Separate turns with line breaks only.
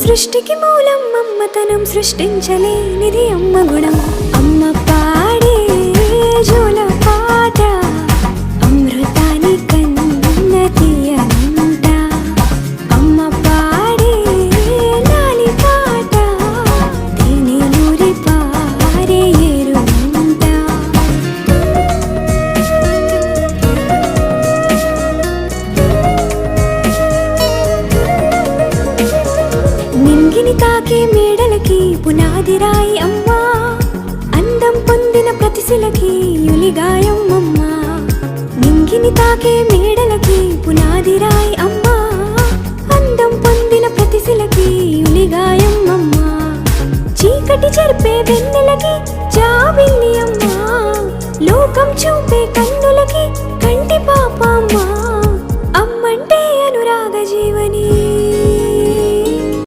సృష్టికి మూలం మమ్మతనం సృష్టించలేనిది అమ్మ గుణం. అమ్మ పాడే జోల పాట అమృతాని కన్న తీయనంట. అమ్మ పాడే లాలి పాట తేనెలూరి పారే ఏరునంట. నింగిని తాకే మేడలకి పునాది రాయి అమ్మా, అందం పొందిన ప్రతిశిలకి యులిగాయం అమ్మా. నింగిని తాకే మేడలకి పునాది రాయి అమ్మా, అందం పొందిన ప్రతిశిలకి యులిగాయం అమ్మా. చీకటి చెరిపే